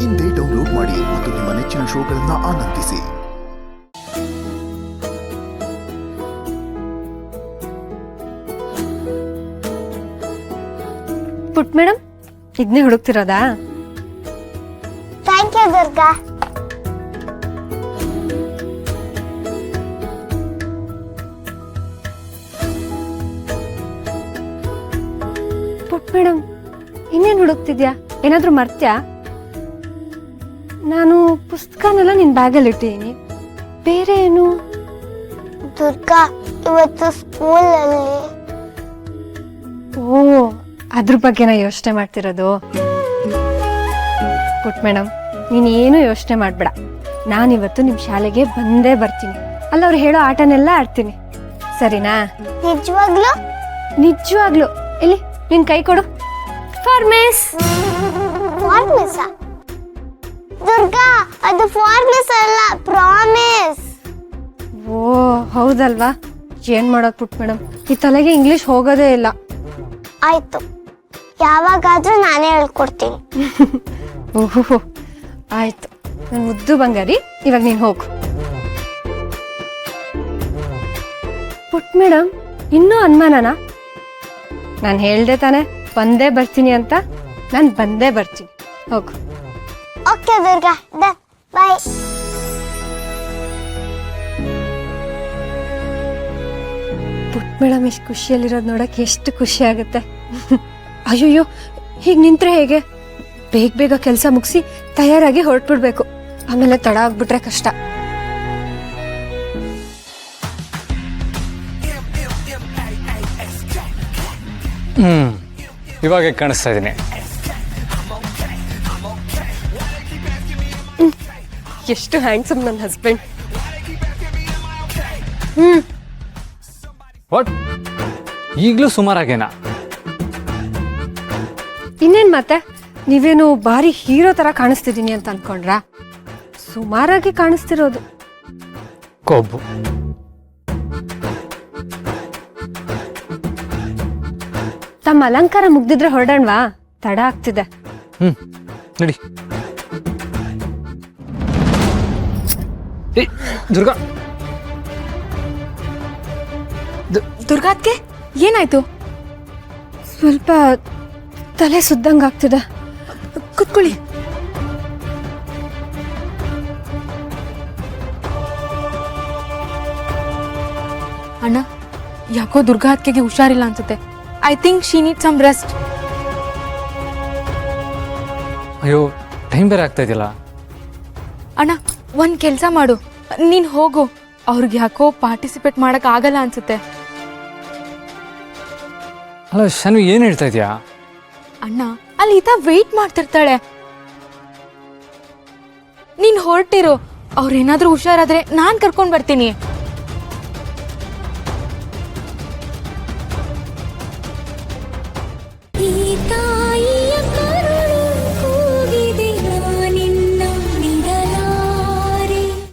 ಇಂದೇ ಡೌನ್ಲೋಡ್ ಮಾಡಿ ಮತ್ತು ನಿಮ್ಮ ನೆಚ್ಚಿನ ಶೋಗಳನ್ನು ಆನಂದಿಸಿ. ಪುಟ್ ಮೇಡಮ್, ಇದನ್ನೇ ಹುಡುಕ್ತಿರೋದಾ? Thank you Durga. ಪುಟ್ ಮೇಡಮ್, ಇನ್ನೇನು ಹುಡುಕ್ತಿದ್ಯಾ? ಏನಾದ್ರೂ ಮರ್ತ್ಯಾ? ನಾನು ಪುಸ್ತಕನೆಲ್ಲ ನಿನ್ ಬ್ಯಾಗಲ್ಲಿ ಇಟ್ಟಿದ್ದೀನಿ. ಬೇರೆ ಏನು? ದುರ್ಗಾ, ಇವತ್ತು ಸ್ಕೂಲಲ್ಲಿ. ಓ, ಅದ್ರ ಬಗ್ಗೆನ ಯೋಚನೆ ಮಾಡ್ತಿರೋದು? ಪುಟ್ ಮೇಡಮ್, ನೀನೇನು ಯೋಚನೆ ಮಾಡ್ಬೇಡ. ನಾನಿವತ್ತು ನಿಮ್ಮ ಶಾಲೆಗೆ ಬಂದೇ ಬರ್ತೀನಿ. ಅಲ್ಲ, ಅವ್ರು ಹೇಳೋ ಆಟನೆಲ್ಲ ಆಡ್ತೀನಿ, ಸರಿನಾ? ನಿಜವಾಗ್ಲೂ? ನಿಜವಾಗ್ಲು. ಇಲ್ಲಿ ನಿನ್ ಕೈ ಕೊಡು. ಫಾರ್ಮಿಸ್. ಫಾರ್ಮಿಸ್? ದುರ್ಗಾ, ಅದು ಫಾರ್ಮಿಸ್ ಅಲ್ಲ, ಪ್ರಾಮಿಸ್. ಓ ಹೌದಲ್ವಾ? ಏನ್ ಮಾಡೋದು ಪುಟ್ ಮೇಡಮ್, ಈ ತಲೆಗೆ ಇಂಗ್ಲಿಷ್ ಹೋಗೋದೇ ಇಲ್ಲ. ಆಯ್ತು, ಯಾವಾಗಾದ್ರೂ ನಾನೇ ಹೇಳ್ಕೊಡ್ತೀನಿ. ಓಹೋ ಆಯ್ತು, ನನ್ ಮುದ್ದು ಬಂಗಾರಿ. ಇವಾಗ ನೀನ್ ಹೋಗು. ಪುಟ್ ಮೇಡಮ್, ಇನ್ನೂ ಅನುಮಾನನಾ? ನಾನು ಹೇಳ್ದೆ ತಾನೆ ಬಂದೇ ಬರ್ತೀನಿ ಅಂತ. ನಾನು ಬಂದೇ ಬರ್ತೀನಿ, ಹೋಗು. ಓಕೆ ದುರ್ಗಾ, ಡನ್, ಬಾಯ್. ಪುಟ್ ಮೇಡಮ್ ಇಷ್ಟು ಖುಷಿಯಲ್ಲಿರೋದು ನೋಡಕ್ಕೆ ಎಷ್ಟು ಖುಷಿ ಆಗುತ್ತೆ. ಅಯ್ಯಯ್ಯೋ, ಹೀಗೆ ನಿಂತ್ರೆ ಹೇಗೆ? ಬೇಗ ಬೇಗ ಕೆಲಸ ಮುಗಿಸಿ ತಯಾರಾಗಿ ಹೊರಟ್ಬಿಡ್ಬೇಕು, ಆಮೇಲೆ ತಡ ಆಗ್ಬಿಟ್ರೆ ಕಷ್ಟ. ಇವಾಗ ಕಾಣಿಸ್ತಾ ಇದ್ದೀನಿ. ಎಷ್ಟು ಹ್ಯಾಂಡ್ಸಮ್ ನನ್ನ ಹಸ್ಬೆಂಡ್. ವಾಟ್, ಈಗಲೂ ಸುಮಾರಾಗೇನಾ? ಇನ್ನೇನ್ ಮತ್ತೆ, ನೀವೇನು ಭಾರಿ ಹೀರೋ ತರ ಕಾಣಿಸ್ತಿದ್ದೀನಿ ಅಂತ ಅನ್ಕೊಂಡ್ರಾ? ಸುಮಾರಾಗಿ ಕಾಣಿಸ್ತಿರೋದು. ಕೊಬ್ಬು. ತಮ್ಮ ಅಲಂಕಾರ ಮುಗ್ದಿದ್ರೆ ಹೊರಡಣ್ವಾ? ತಡ ಆಗ್ತಿದೆ. ನಡಿ. ದುರ್ಗಾ, ದುರ್ಗಾತ್ಗೆ ಏನಾಯ್ತು? ಸ್ವಲ್ಪ ತಲೆ ಸುದ್ದಂಗ ಆಗ್ತಿದೆ. ಕುತ್ಕೊಳ್ಳಿ. ಅಣ್ಣ, ಯಾಕೋ ದುರ್ಗಾತ್ಗೆ ಹುಷಾರಿಲ್ಲ ಅನ್ಸುತ್ತೆ. I think she need some rest. ಅಯ್ಯೋ, ಟೈಮ್ ಬೇರೆ ಆಗ್ತಾ ಇದೆಯಲ್ಲ. ಅಣ್ಣ, ಒಂದ್ ಕೆಲ್ಸ ಮಾಡು, ನೀನ್ ಹೋಗು. ಅವ್ರಿಗೆ ಯಾಕೋ ಪಾರ್ಟಿಸಿಪೇಟ್ ಮಾಡಕ್ ಆಗಲ್ಲ ಅನ್ಸುತ್ತೆ. ಅಲ್ಲ ಶನು, ಏನ್ ಹೇಳ್ತಾ ಇದೀಯಾ? ಅಣ್ಣ, ಅಲ್ಲಿ ಈತ ವೆಯ್ಟ್ ಮಾಡ್ತಿರ್ತಾಳೆ. ನೀನ್ ಹೊರಟಿರು, ಅವ್ರೇನಾದ್ರೂ ಹುಷಾರಾದ್ರೆ ನಾನ್ ಕರ್ಕೊಂಡ್ ಬರ್ತೀನಿ.